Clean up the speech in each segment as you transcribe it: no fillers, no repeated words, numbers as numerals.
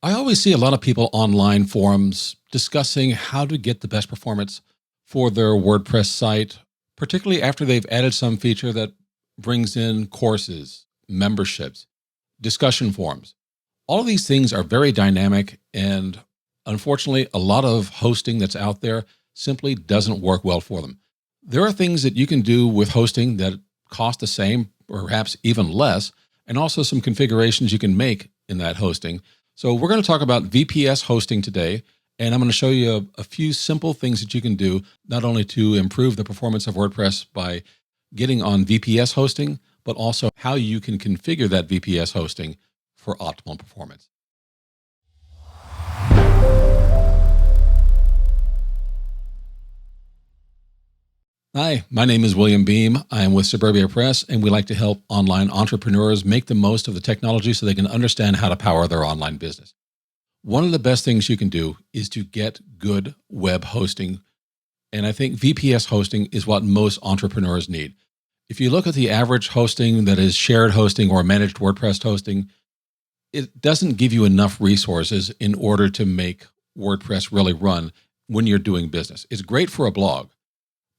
I always see a lot of people online forums discussing how to get the best performance for their WordPress site, particularly after they've added some feature that brings in courses, memberships, discussion forums. All of these things are very dynamic, and unfortunately, a lot of hosting that's out there simply doesn't work well for them. There are things that you can do with hosting that cost the same, or perhaps even less, and also some configurations you can make in that hosting. So we're going to talk about VPS hosting today, and I'm going to show you a few simple things that you can do, not only to improve the performance of WordPress by getting on VPS hosting, but also how you can configure that VPS hosting for optimal performance. Hi, my name is William Beam. I am with Suburbia Press, and we like to help online entrepreneurs make the most of the technology so they can understand how to power their online business. One of the best things you can do is to get good web hosting, and I think VPS hosting is what most entrepreneurs need. If you look at the average hosting that is shared hosting or managed WordPress hosting, it doesn't give you enough resources in order to make WordPress really run when you're doing business. It's great for a blog,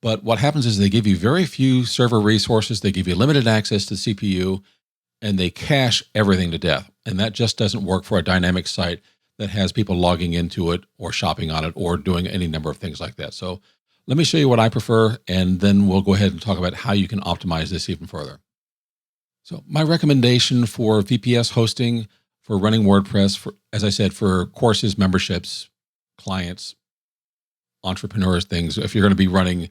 but what happens is they give you very few server resources, they give you limited access to CPU, and they cache everything to death. And that just doesn't work for a dynamic site that has people logging into it or shopping on it or doing any number of things like that. So let me show you what I prefer, and then we'll go ahead and talk about how you can optimize this even further. So my recommendation for VPS hosting for running WordPress, for, as I said, for courses, memberships, clients, entrepreneurs, things, if you're going to be running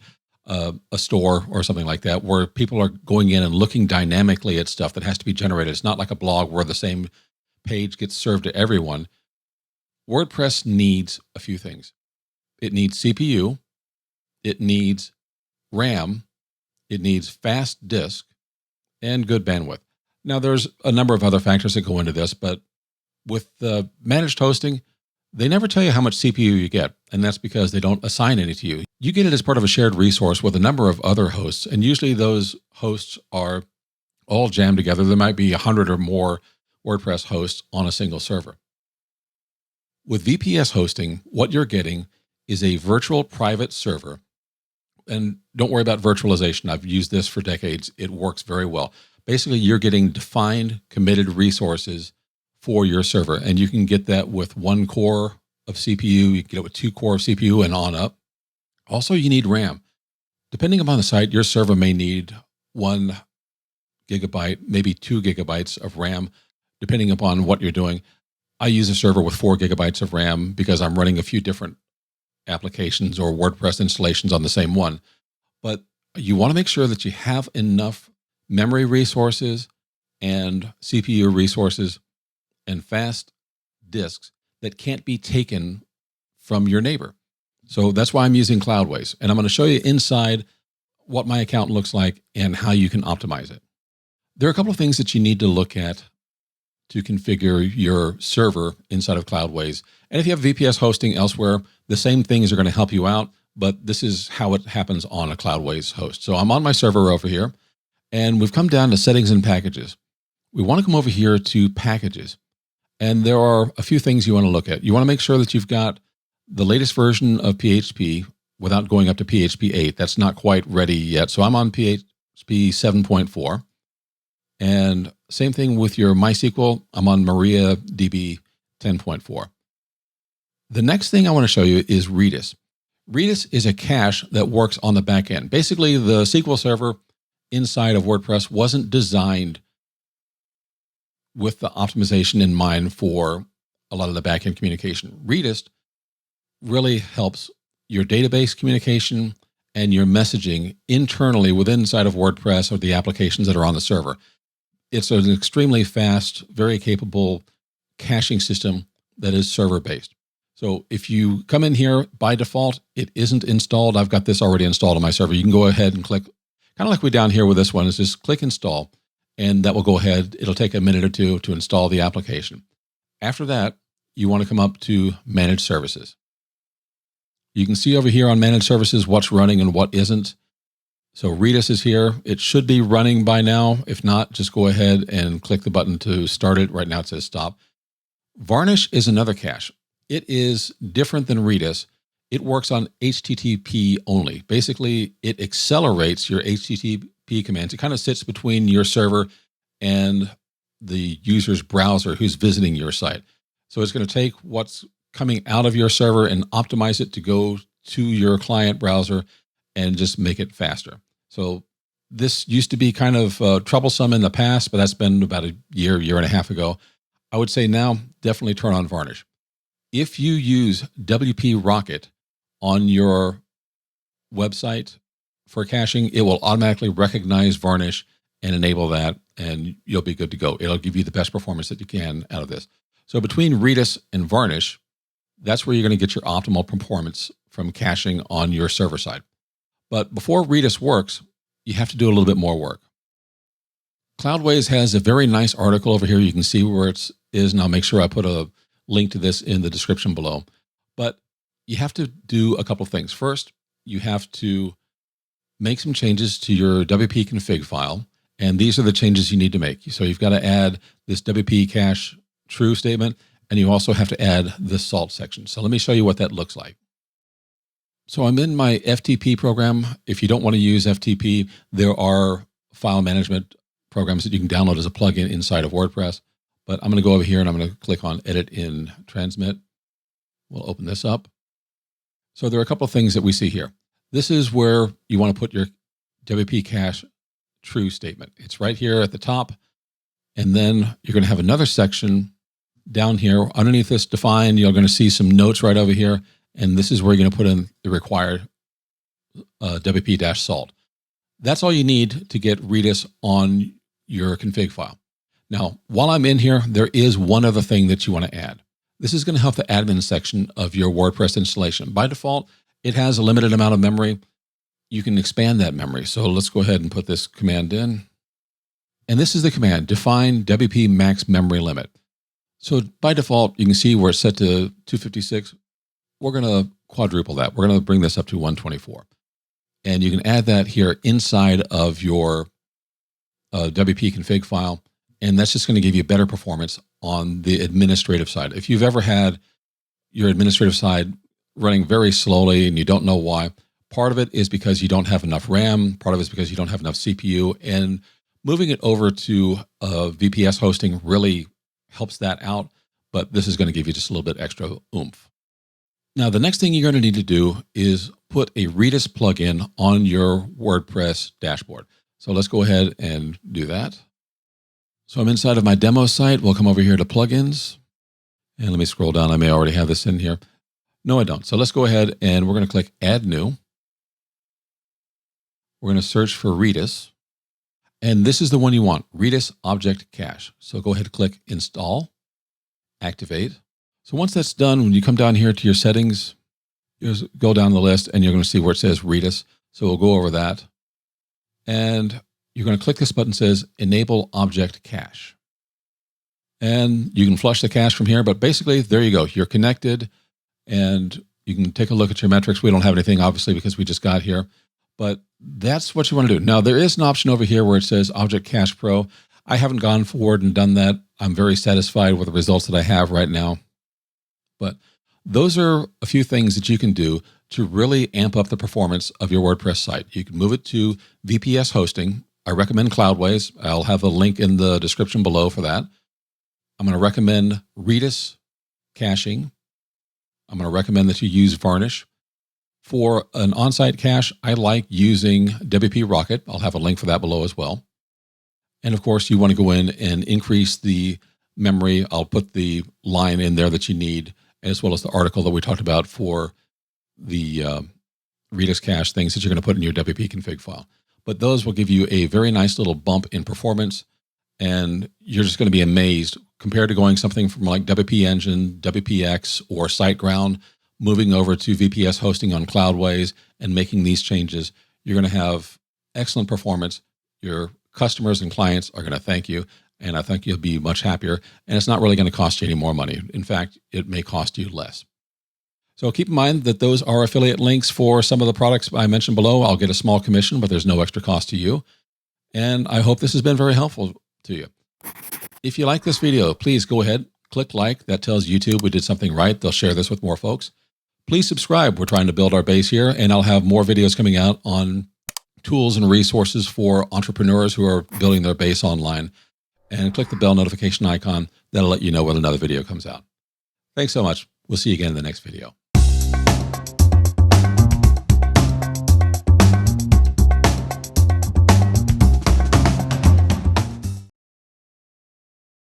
a store or something like that, where people are going in and looking dynamically at stuff that has to be generated. It's not like a blog where the same page gets served to everyone. WordPress needs a few things. It needs CPU, it needs RAM, it needs fast disk, and good bandwidth. Now, there's a number of other factors that go into this, but with the managed hosting, they never tell you how much CPU you get, and that's because they don't assign any to you. You get it as part of a shared resource with a number of other hosts, and usually those hosts are all jammed together. There might be 100 or more WordPress hosts on a single server. With VPS hosting, what you're getting is a virtual private server, and don't worry about virtualization. I've used this for decades. It works very well. Basically, you're getting defined, committed resources for your server, and you can get that with 1 core of CPU, you can get it with 2 core of CPU and on up. Also, you need RAM. Depending upon the site, your server may need 1 gigabyte, maybe 2 gigabytes of RAM, depending upon what you're doing. I use a server with 4 gigabytes of RAM because I'm running a few different applications or WordPress installations on the same one. But you want to make sure that you have enough memory resources and CPU resources and fast disks that can't be taken from your neighbor. So that's why I'm using Cloudways. And I'm going to show you inside what my account looks like and how you can optimize it. There are a couple of things that you need to look at to configure your server inside of Cloudways. And if you have VPS hosting elsewhere, the same things are going to help you out, but this is how it happens on a Cloudways host. So I'm on my server over here, and we've come down to settings and packages. We want to come over here to packages. And there are a few things you want to look at. You want to make sure that you've got the latest version of PHP without going up to PHP 8. That's not quite ready yet. So I'm on PHP 7.4. And same thing with your MySQL. I'm on MariaDB 10.4. The next thing I want to show you is Redis. Redis is a cache that works on the back end. Basically, the SQL server inside of WordPress wasn't designed with the optimization in mind for a lot of the back-end communication. Redis really helps your database communication and your messaging internally within inside of WordPress or the applications that are on the server. It's an extremely fast, very capable caching system that is server-based. So if you come in here, by default, it isn't installed. I've got this already installed on my server. You can go ahead and click, kind of like we down here with this one, is just click install, and that will go ahead. It'll take a minute or two to install the application. After that, you want to come up to Manage Services. You can see over here on Manage Services what's running and what isn't. So Redis is here. It should be running by now. If not, just go ahead and click the button to start it. Right now it says stop. Varnish is another cache. It is different than Redis. It works on HTTP only. Basically, it accelerates your HTTP commands. It kind of sits between your server and the user's browser who's visiting your site. So it's going to take what's coming out of your server and optimize it to go to your client browser and just make it faster. So this used to be kind of troublesome in the past, but that's been about a year and a half ago. I would say now, definitely turn on Varnish. If you use WP Rocket on your website for caching, it will automatically recognize Varnish and enable that, and you'll be good to go. It'll give you the best performance that you can out of this. So between Redis and Varnish, that's where you're going to get your optimal performance from caching on your server side. But before Redis works, you have to do a little bit more work. Cloudways has a very nice article over here. You can see where it is, and I'll make sure I put a link to this in the description below. But you have to do a couple of things. First, you have to make some changes to your wp-config file, and these are the changes you need to make. So you've got to add this wp cache true statement, and you also have to add this salt section. So let me show you what that looks like. So I'm in my FTP program. If you don't want to use FTP, there are file management programs that you can download as a plugin inside of WordPress. But I'm going to go over here and I'm going to click on Edit in Transmit. We'll open this up. So there are a couple of things that we see here. This is where you want to put your WP cache true statement. It's right here at the top. And then you're going to have another section down here. Underneath this define, you're going to see some notes right over here. And this is where you're going to put in the required wp-salt. That's all you need to get Redis on your config file. Now, while I'm in here, there is one other thing that you want to add. This is going to help the admin section of your WordPress installation. By default, it has a limited amount of memory. You can expand that memory. So let's go ahead and put this command in. And this is the command, define WP max memory limit. So by default, you can see where it's set to 256. We're going to quadruple that. We're going to bring this up to 124. And you can add that here inside of your WP config file. And that's just going to give you better performance on the administrative side. If you've ever had your administrative side running very slowly and you don't know why, part of it is because you don't have enough RAM. Part of it is because you don't have enough CPU. And moving it over to VPS hosting really helps that out. But this is going to give you just a little bit extra oomph. Now, the next thing you're going to need to do is put a Redis plugin on your WordPress dashboard. So let's go ahead and do that. So I'm inside of my demo site. We'll come over here to plugins. And let me scroll down. I may already have this in here. No, I don't. So let's go ahead and we're going to click Add New. We're going to search for Redis. And this is the one you want, Redis Object Cache. So go ahead and click Install, Activate. So once that's done, when you come down here to your settings, you just go down the list and you're going to see where it says Redis. So we'll go over that. And you're going to click this button that says Enable Object Cache. And you can flush the cache from here, but basically, there you go. You're connected and you can take a look at your metrics. We don't have anything, obviously, because we just got here. But that's what you want to do. Now, there is an option over here where it says Object Cache Pro. I haven't gone forward and done that. I'm very satisfied with the results that I have right now. But those are a few things that you can do to really amp up the performance of your WordPress site. You can move it to VPS hosting. I recommend Cloudways. I'll have a link in the description below for that. I'm going to recommend Redis caching. I'm going to recommend that you use Varnish. For an on-site cache, I like using WP Rocket. I'll have a link for that below as well. And of course, you want to go in and increase the memory. I'll put the line in there that you need, as well as the article that we talked about for the Redis cache things that you're going to put in your WP config file. But those will give you a very nice little bump in performance, and you're just going to be amazed compared to going something from like WP Engine, WPX, or SiteGround, moving over to VPS hosting on Cloudways and making these changes. You're going to have excellent performance. Your customers and clients are going to thank you, and I think you'll be much happier, and it's not really going to cost you any more money. In fact, it may cost you less. So keep in mind that those are affiliate links for some of the products I mentioned below. I'll get a small commission, but there's no extra cost to you. And I hope this has been very helpful to you. If you like this video, please go ahead, Click like. That tells YouTube we did something right. They'll share this with more folks. Please subscribe. We're trying to build our base here, and I'll have more videos coming out on tools and resources for entrepreneurs who are building their base online. And click the bell notification icon. That'll let you know when another video comes out. Thanks so much. We'll see you again in the next video.